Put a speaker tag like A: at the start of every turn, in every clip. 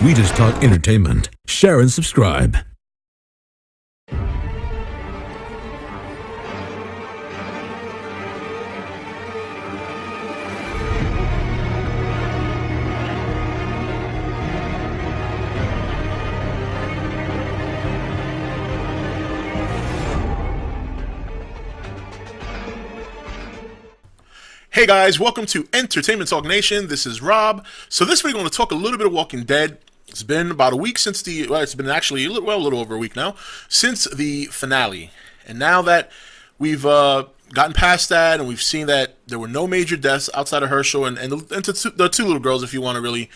A: We just talk entertainment. Share and subscribe.
B: Hey guys, welcome to Entertainment Talk Nation. This is Rob. So this week I'm going to talk a little bit of Walking Dead. It's been about a week since it's been actually a little over a week now since the finale. And now that we've gotten past that and we've seen that there were no major deaths outside of Herschel and the two little girls, if you want to really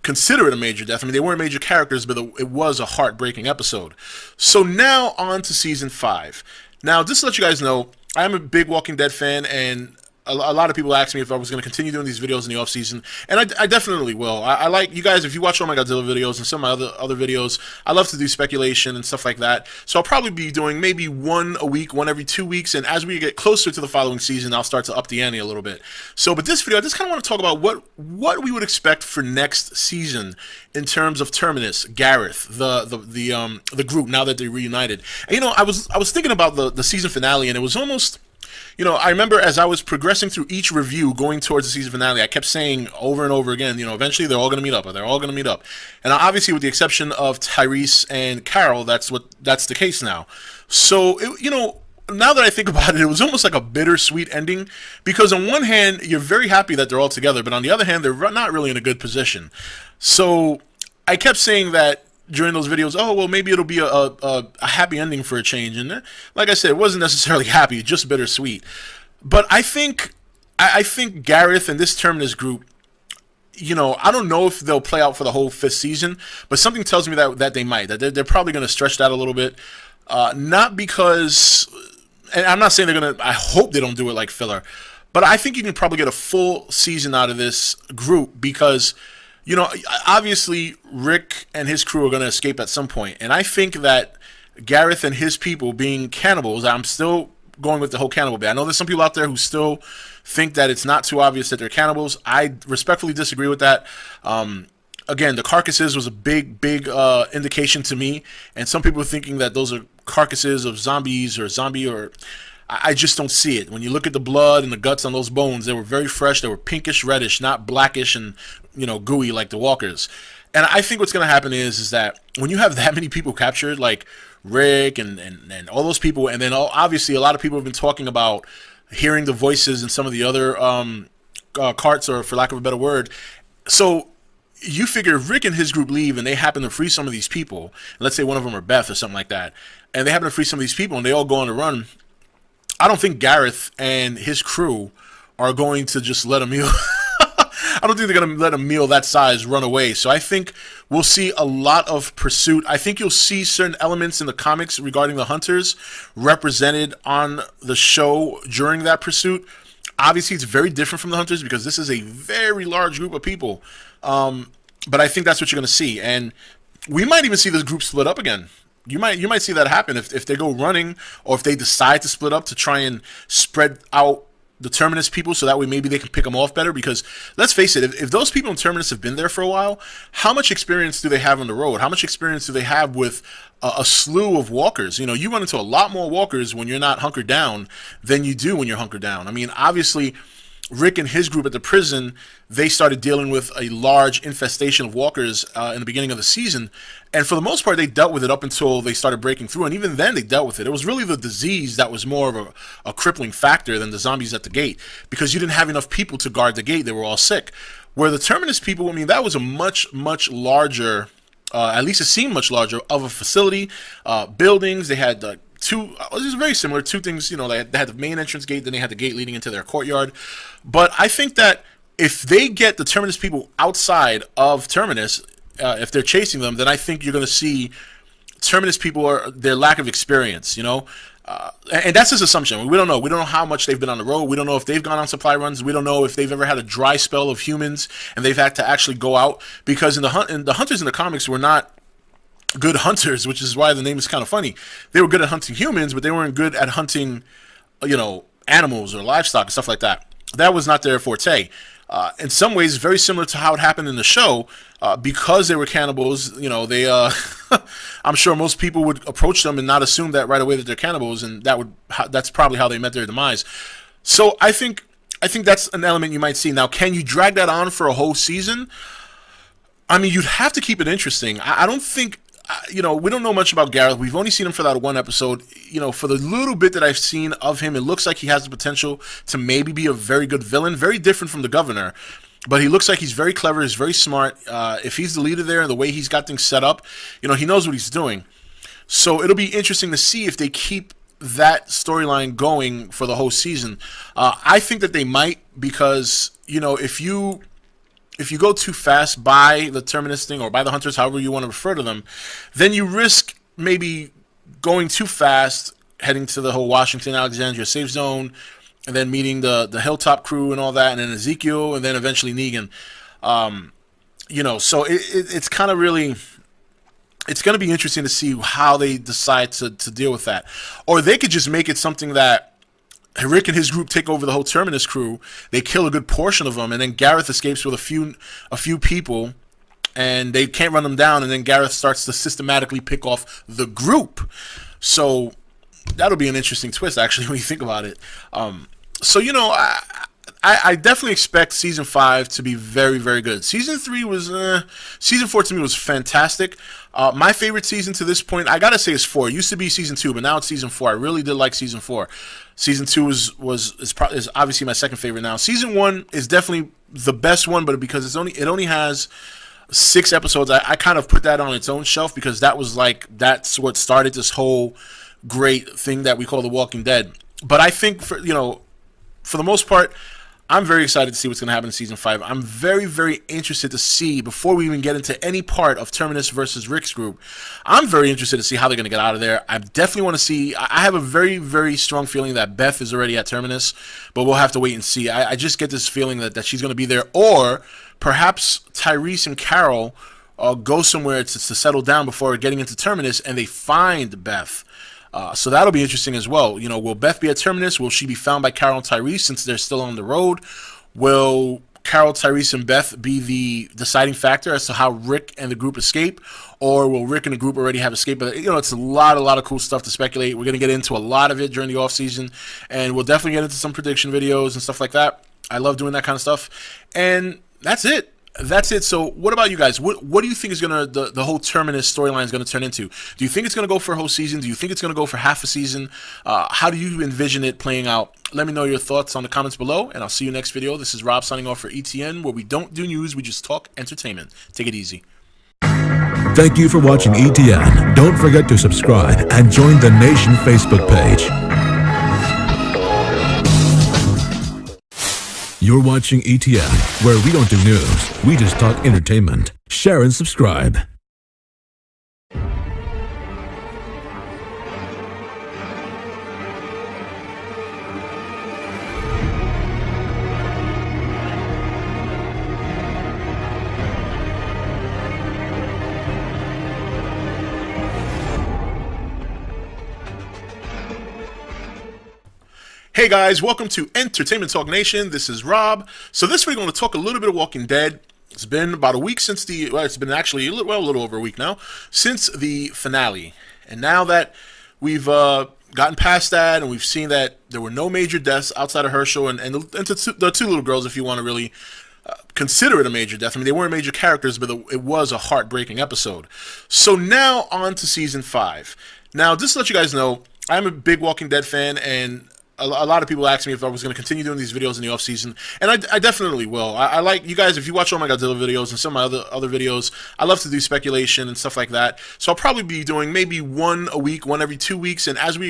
B: consider it a major death. I mean, they weren't major characters, but it was a heartbreaking episode. So now on to season 5. Now, just to let you guys know, I am a big Walking Dead fan, and a lot of people asked me if I was going to continue doing these videos in the off season, and I definitely will. I like you guys, if you watch all my Godzilla videos and some of my other videos, I love to do speculation and stuff like that. So I'll probably be doing maybe one a week, one every 2 weeks, and as we get closer to the following season, I'll start to up the ante a little bit. So, but this video, I just kind of want to talk about what we would expect for next season in terms of Terminus, Gareth, the group now that they're reunited. And you know, I was thinking about the season finale, and it was almost, you know, I remember as I was progressing through each review going towards the season finale, I kept saying over and over again, you know, eventually they're all going to meet up, or they're all going to meet up. And obviously, with the exception of Tyreese and Carol, that's the case now. So, you know, now that I think about it, it was almost like a bittersweet ending, because on one hand, you're very happy that they're all together, but on the other hand, they're not really in a good position. So I kept saying that during those videos, oh, well, maybe it'll be a happy ending for a change. And like I said, it wasn't necessarily happy, just bittersweet. But I think Gareth and this Terminus group, you know, I don't know if they'll play out for the whole 5th season, but something tells me that they might, that they're probably going to stretch that a little bit. Not because, and I'm not saying they're going to, I hope they don't do it like filler, but I think you can probably get a full season out of this group because, you know, obviously Rick and his crew are going to escape at some point. And I think that Gareth and his people being cannibals, I'm still going with the whole cannibal bit. I know there's some people out there who still think that it's not too obvious that they're cannibals. I respectfully disagree with that. Again, the carcasses was a big indication to me. And some people are thinking that those are carcasses of zombies or I just don't see it. When you look at the blood and the guts on those bones, they were very fresh. They were pinkish reddish, not blackish and, you know, gooey like the walkers. And I think what's going to happen is that when you have that many people captured, like Rick and all those people, and then obviously a lot of people have been talking about hearing the voices in some of the other carts, or for lack of a better word. So you figure if Rick and his group leave and they happen to free some of these people, let's say one of them are Beth or something like that, and they happen to free some of these people and they all go on the run, I don't think Gareth and his crew are going to just let a meal. I don't think they're going to let a meal that size run away. So I think we'll see a lot of pursuit. I think you'll see certain elements in the comics regarding the hunters represented on the show during that pursuit. Obviously, it's very different from the hunters because this is a very large group of people. But I think that's what you're going to see. And we might even see this group split up again. You might see that happen if they go running, or if they decide to split up to try and spread out the Terminus people, so that way maybe they can pick them off better. Because let's face it, if those people in Terminus have been there for a while, how much experience do they have on the road? How much experience do they have with a slew of walkers? You know, you run into a lot more walkers when you're not hunkered down than you do when you're hunkered down. I mean, obviously, Rick and his group at the prison, they started dealing with a large infestation of walkers in the beginning of the season. And for the most part, they dealt with it up until they started breaking through. And even then, they dealt with it. It was really the disease that was more of a crippling factor than the zombies at the gate, because you didn't have enough people to guard the gate. They were all sick. Where the Terminus people, I mean, that was a much, much larger, at least it seemed much larger, of a facility. Buildings, they had two, it was very similar, two things, you know, they had the main entrance gate, then they had the gate leading into their courtyard. But I think that if they get the Terminus people outside of Terminus, if they're chasing them, then I think you're going to see Terminus people, their lack of experience, you know. And that's his assumption. We don't know. We don't know how much they've been on the road. We don't know if they've gone on supply runs. We don't know if they've ever had a dry spell of humans and they've had to actually go out. Because in the hunters in the comics were not good hunters, which is why the name is kind of funny. They were good at hunting humans, but they weren't good at hunting, you know, animals or livestock and stuff like that. That was not their forte. in some ways very similar to how it happened in the show, because they were cannibals. You know, they I'm sure most people would approach them and not assume that right away that they're cannibals, and that's probably how they met their demise. So I think that's an element you might see. Now, can you drag that on for a whole season? I mean, you'd have to keep it interesting. I don't think, we don't know much about Gareth. We've only seen him for that one episode. You know, for the little bit that I've seen of him, it looks like he has the potential to maybe be a very good villain, very different from the governor. But he looks like he's very clever, he's very smart. If he's the leader there and the way he's got things set up, he knows what he's doing. So it'll be interesting to see if they keep that storyline going for the whole season. I think that they might, because, if you go too fast by the Terminus thing or by the Hunters, however you want to refer to them, then you risk maybe going too fast, heading to the whole Washington, Alexandria safe zone, and then meeting the Hilltop crew and all that, and then Ezekiel, and then eventually Negan. So it's kind of really... It's going to be interesting to see how they decide to deal with that. Or they could just make it something that Rick and his group take over the whole Terminus crew. They kill a good portion of them, and then Gareth escapes with a few people, and they can't run them down. And then Gareth starts to systematically pick off the group. So that'll be an interesting twist, actually, when you think about it. I definitely expect season 5 to be very, very good. Season 4 to me was fantastic. My favorite season to this point, I gotta say, is 4. It used to be season 2, but now it's season 4. I really did like season 4. Season 2 is obviously my second favorite now. Season 1 is definitely the best one, but because it only has 6 episodes, I kind of put that on its own shelf, because that's what started this whole great thing that we call The Walking Dead. But I think for the most part, I'm very excited to see what's going to happen in Season 5. I'm very, very interested to see, before we even get into any part of Terminus versus Rick's group, I'm very interested to see how they're going to get out of there. I definitely want to see... I have a very, very strong feeling that Beth is already at Terminus, but we'll have to wait and see. I just get this feeling that she's going to be there, or perhaps Tyreese and Carol go somewhere to settle down before getting into Terminus, and they find Beth. So that'll be interesting as well. Will Beth be at Terminus? Will she be found by Carol and Tyreese since they're still on the road? Will Carol, Tyreese, and Beth be the deciding factor as to how Rick and the group escape? Or will Rick and the group already have escaped? But, it's a lot of cool stuff to speculate. We're going to get into a lot of it during the off season, and we'll definitely get into some prediction videos and stuff like that. I love doing that kind of stuff. And that's it. So what about you guys? What do you think is the whole Terminus storyline is gonna turn into? Do you think it's gonna go for a whole season? Do you think it's gonna go for half a season? How do you envision it playing out? Let me know your thoughts on the comments below, and I'll see you next video. This is Rob signing off for ETN, where we don't do news, we just talk entertainment. Take it easy.
A: Thank you for watching ETN. Don't forget to subscribe and join the Nation Facebook page. You're watching ETN, where we don't do news, we just talk entertainment. Share and subscribe.
B: Hey guys, welcome to Entertainment Talk Nation. This is Rob. So this week we're going to talk a little bit of Walking Dead. It's been about a week since it's been actually a little over a week now since the finale. And now that we've gotten past that, and we've seen that there were no major deaths outside of Herschel and the two little girls, if you want to really consider it a major death. I mean, they weren't major characters, but it was a heartbreaking episode. So now on to season 5. Now, just to let you guys know, I'm a big Walking Dead fan, and a lot of people asked me if I was going to continue doing these videos in the off season, and I definitely will. I like you guys. If you watch all my Godzilla videos and some of my other videos, I love to do speculation and stuff like that. So I'll probably be doing maybe one a week, one every 2 weeks, and as we